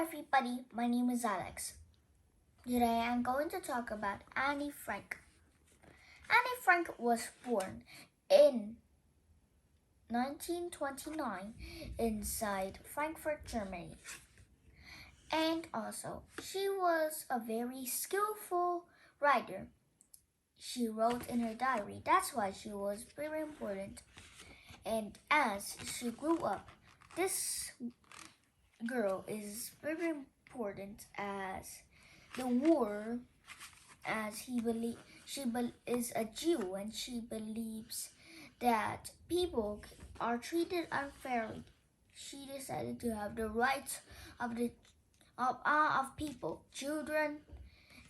everybody, my name is Alex. Today I'm going to talk about Annie Frank. Annie Frank was born in 1929 inside Frankfurt, Germany. And also, she was a very skillful writer. She wrote in her diary, that's why she was very important. And as she grew up, this girl is very important as the war, as she is a Jew and she believes that people are treated unfairly. She decided to have the rights of people, children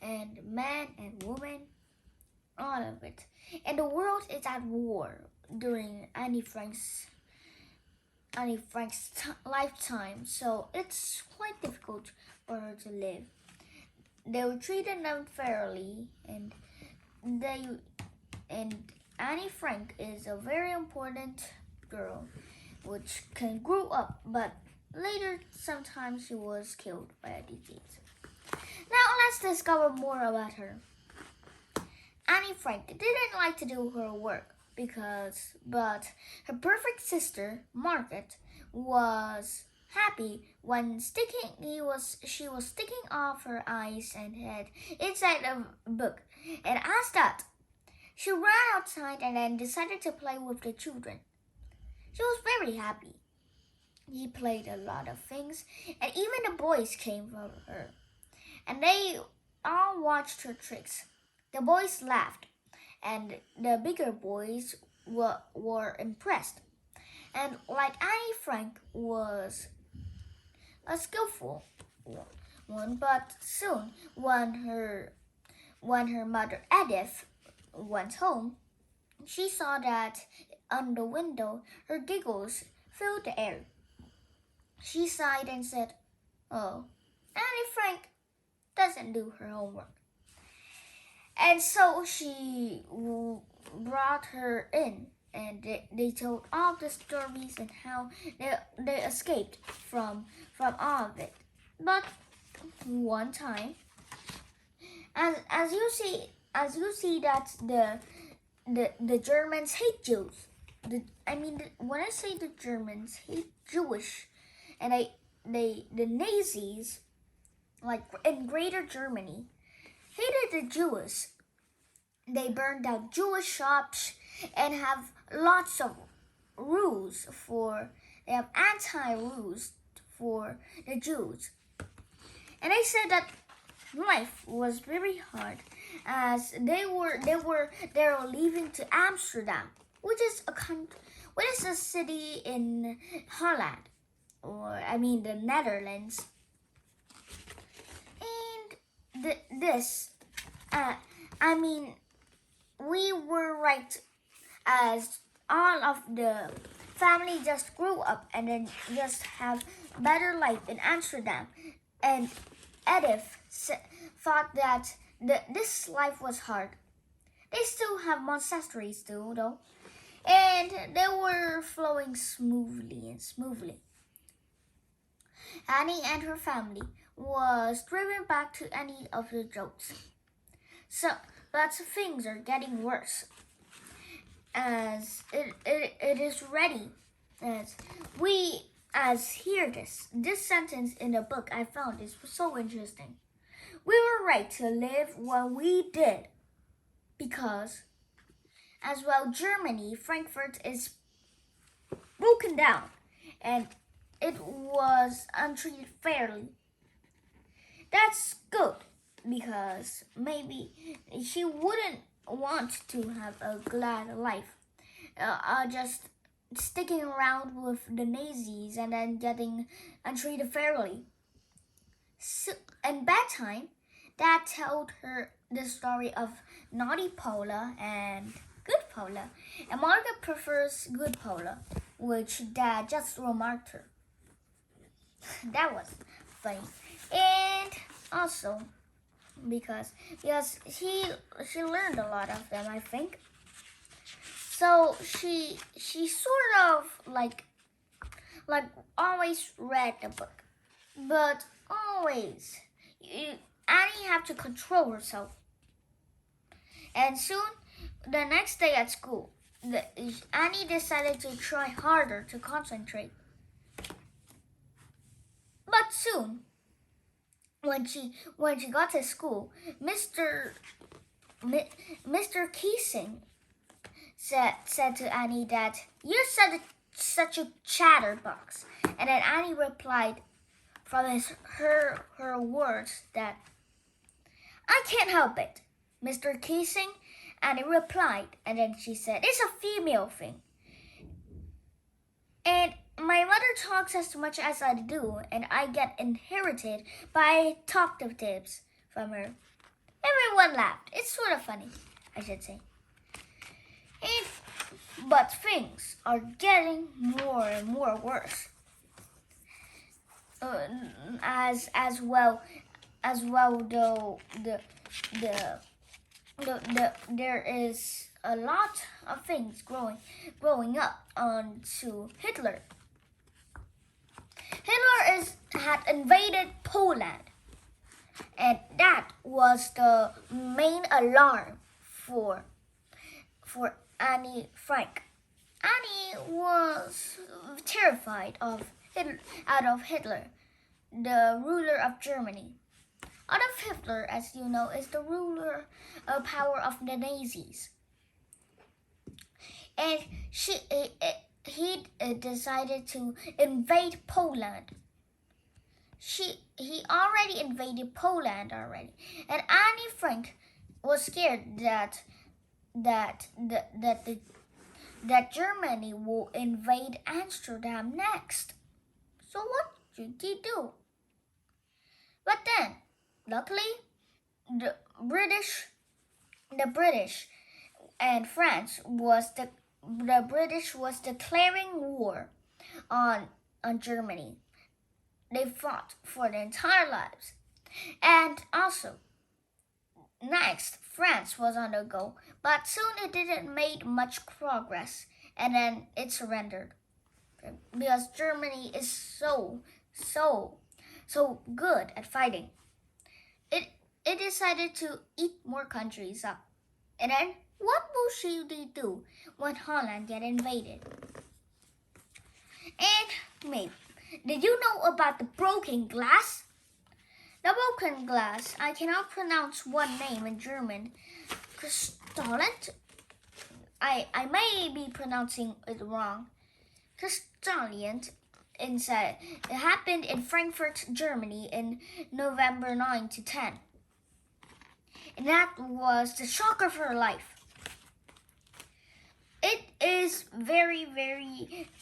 and men and women, all of it. And the world is at war during Annie Frank's lifetime, so it's quite difficult for her to live. They were treated unfairly, and Annie Frank is a very important girl, which can grow up, but later sometimes she was killed by a disease. Now let's discover more about her. Annie Frank didn't like to do her work but her perfect sister, Margaret, was happy when she was sticking off her eyes and head inside a book. And as that, she ran outside and then decided to play with the children. She was very happy. He played a lot of things, and even the boys came from her. And they all watched her tricks. The boys laughed, and the bigger boys were impressed. And like Annie Frank was a skillful one, but soon when her mother Edith went home, she saw that on the window her giggles filled the air. She sighed and said, "Oh, Annie Frank doesn't do her homework." And so she brought her in, and they told all the stories and how they escaped from all of it. But one time, as you see that the Germans hate Jews. When I say the Germans hate Jewish, and the Nazis, like in Greater Germany, hated the Jews. They burned down Jewish shops and have lots of they have anti-rules for the Jews. And they said that life was very hard as they were leaving to Amsterdam, which is a city in Holland, the Netherlands. And we were right as all of the family just grew up and then just have better life in Amsterdam. And Edith thought that this life was hard. They still have monasteries too, though, and they were flowing smoothly. Annie and her family was driven back to any of the jokes. But things are getting worse as it is ready as hear this sentence in the book I found is so interesting. We were right to live what we did because as well Germany, Frankfurt is broken down and it was untreated fairly. That's good because maybe she wouldn't want to have a glad life, just sticking around with the Nazis and then getting untreated fairly. So, in bedtime, Dad told her the story of naughty Paula and good Paula, and Margaret prefers good Paula, which Dad just remarked her. That was funny. And also because she learned a lot of them, I think. So she sort of like always read the book, but Annie had to control herself. And soon, the next day at school, Annie decided to try harder to concentrate. But soon, when she got to school, Mr. Keesing said to Annie that you're such a chatterbox, and then Annie replied from her words that I can't help it, Mr. Keesing. Annie replied, and then she said it's a female thing, and my mother talks as much as I do, and I get inherited by talkatives from her. Everyone laughed. It's sort of funny, I should say. But things are getting more and more worse. As well, though there is a lot of things growing up onto Hitler. Hitler had invaded Poland, and that was the main alarm for Annie Frank. Annie was terrified of Hitler, the ruler of Germany. Adolf Hitler, as you know, is the ruler of power of the Nazis. And he decided to invade Poland. He already invaded Poland already, and Annie Frank was scared that Germany will invade Amsterdam next. So what should he do? But then, luckily, the British and France was declaring war on Germany. They fought for their entire lives. And also, next, France was on the go, but soon it didn't make much progress, and then it surrendered. Because Germany is so good at fighting. It decided to eat more countries up. And then, what will she do when Holland get invaded? And maybe, did you know about the broken glass? The broken glass, I cannot pronounce one name in German. Kristallent? I may be pronouncing it wrong. Kristallent inside. It happened in Frankfurt, Germany in November 9 to 10. And that was the shock of her life. It is very,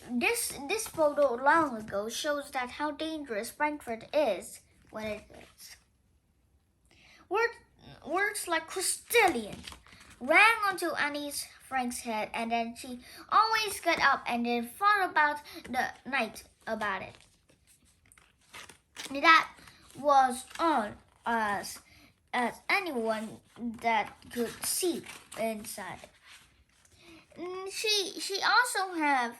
this photo long ago shows that how dangerous Frankfurt is when it is. Words like crystalline rang onto Annie Frank's head, and then she always got up and then thought about the night about it. That was all as anyone that could see inside. She also have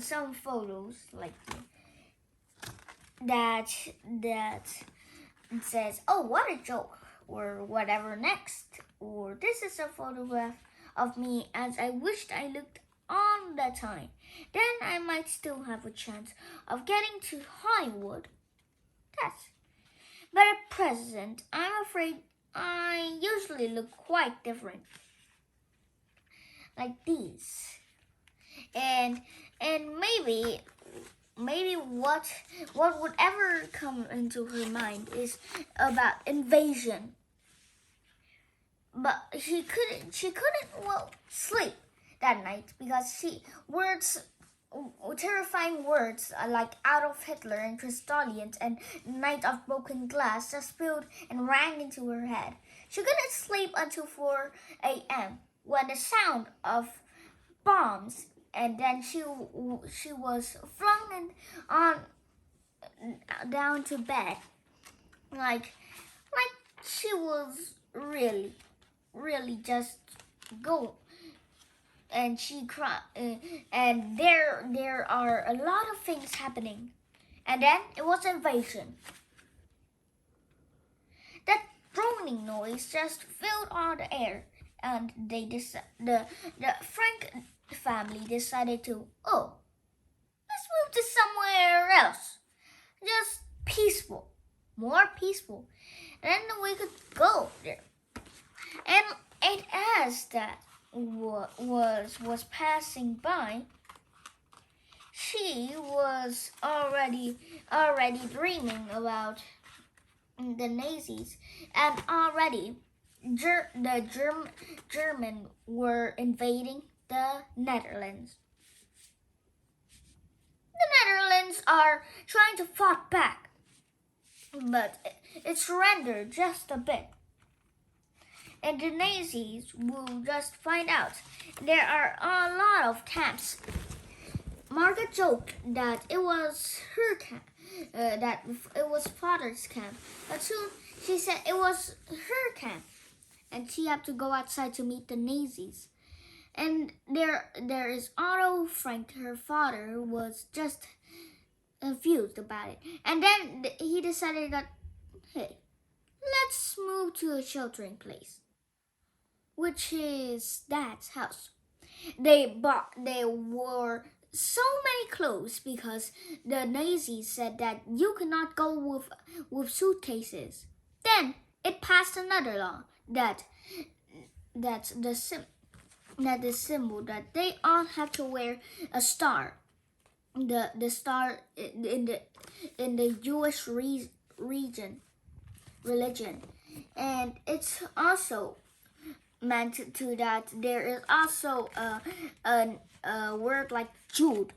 some photos like that says, "Oh, what a joke," or whatever next, or "This is a photograph of me as I wished I looked on that time. Then I might still have a chance of getting to Hollywood." But at present, I'm afraid I usually look quite different. Like these. And maybe what would ever come into her mind is about invasion. But she couldn't sleep that night because terrifying words like Adolf Hitler and Kristallient and Night of Broken Glass just spilled and rang into her head. She couldn't sleep until 4 a.m. when the sound of bombs, and then she was flung down to bed, like she was really just go. And she cried, and there are a lot of things happening And then it was invasion. That droning noise just filled all the air, and the Frank family decided to, oh, let's move to somewhere else, just peaceful, more peaceful. And then we could go there. And as that was passing by, she was already dreaming about the Nazis, and already the German were invading the Netherlands. The Netherlands are trying to fight back, but it surrendered just a bit. And the Nazis will just find out there are a lot of camps. Margaret joked that it was her camp, that it was father's camp. But soon she said it was her camp, and she had to go outside to meet the Nazis. And there is Otto Frank. Her father was just confused about it, and then he decided that, hey, let's move to a sheltering place, which is Dad's house. They wore so many clothes because the Nazis said that you cannot go with suitcases. Then it passed another law that the symbol that they all have to wear a star. The star in the Jewish religion, and it's also meant to that there is also a word like Jude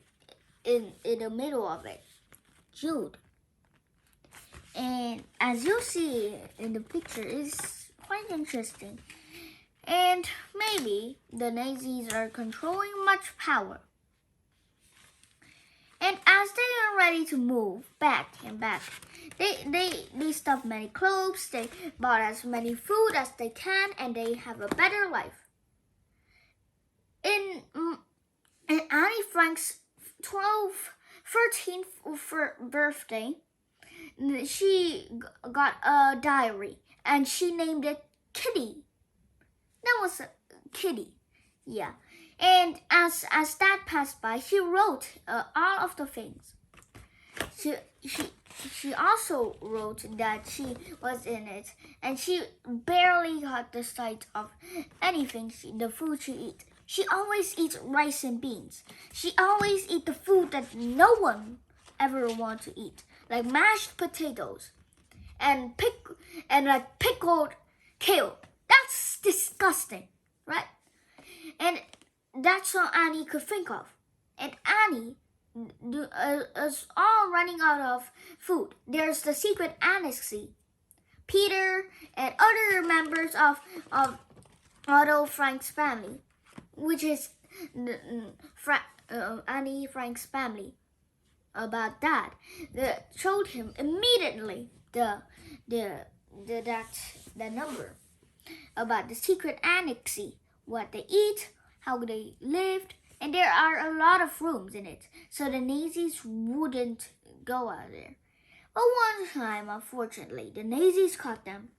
in the middle of it, Jude. And as you see in the picture, it's quite interesting. And maybe the Nazis are controlling much power. And as they are ready to move back and back, they stuff many clothes, they bought as many food as they can, and they have a better life. In Annie Frank's 13th birthday, she got a diary, and she named it Kitty. That was a kitty, yeah. And as that passed by, she wrote all of the things. She also wrote that she was in it, and she barely got the sight of anything the food she eats. She always eats rice and beans. She always eats the food that no one ever wants to eat, like mashed potatoes and like pickled kale. That's disgusting, right? And that's all Annie could think of. And Annie is all running out of food. There's the secret annex. Peter and other members of Otto Frank's family, which is Annie Frank's family, about that, showed him immediately the number about the secret annex, what they eat, how they lived, and there are a lot of rooms in it, so the Nazis wouldn't go out there. But one time, unfortunately, the Nazis caught them.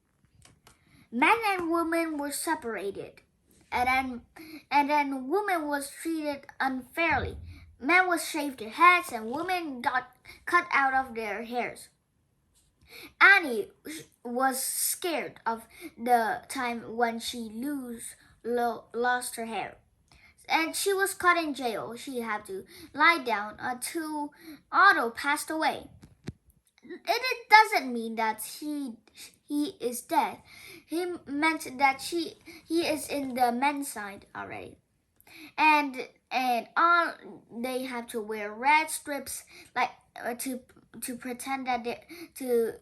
Men and women were separated, and then women was treated unfairly. Men was shaved their heads, and women got cut out of their hairs. Annie was scared of the time when she lost her hair, and she was caught in jail. She had to lie down until Otto passed away. It doesn't mean that he is dead. He meant that he is in the men's side already, and all they have to wear red strips, like to pretend that to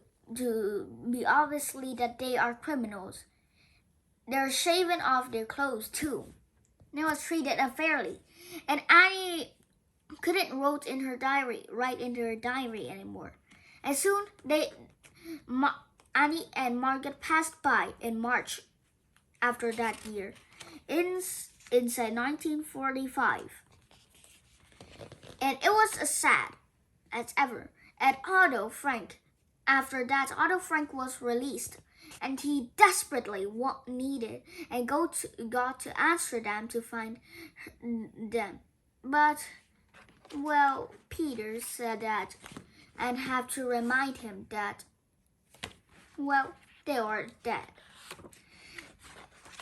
be obviously that they are criminals. They're shaving off their clothes too. They was treated unfairly, and Annie couldn't write in her diary anymore. And soon Annie and Margaret passed by in March after that year, inside 1945. And it was as sad as ever. at Otto Frank. After that, Otto Frank was released, and he desperately needed and got to Amsterdam to find them. But, well, Peter said that and had to remind him that, well, they are dead.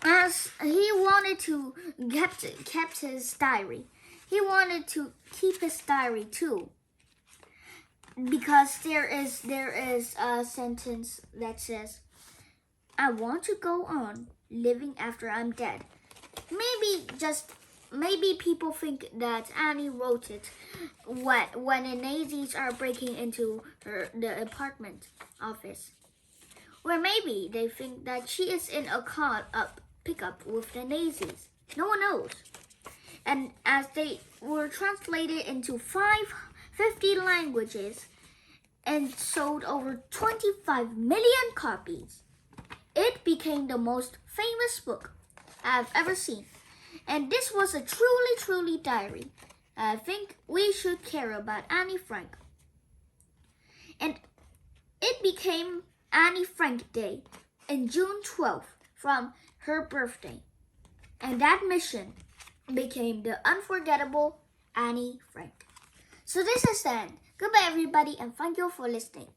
As he wanted to kept his diary, he wanted to keep his diary too, because there is a sentence that says, "I want to go on living after I'm dead." Maybe people think that Annie wrote it when the Nazis are breaking into the apartment office. Or maybe they think that she is in a pickup with the Nazis. No one knows. And as they were translated into 50 languages and sold over 25 million copies, it became the most famous book I've ever seen. And this was a truly diary. I think we should care about Annie Frank. And it became Annie Frank Day on June 12th from her birthday. And that mission became the unforgettable Annie Frank. So this is the end. Goodbye everybody, and thank you for listening.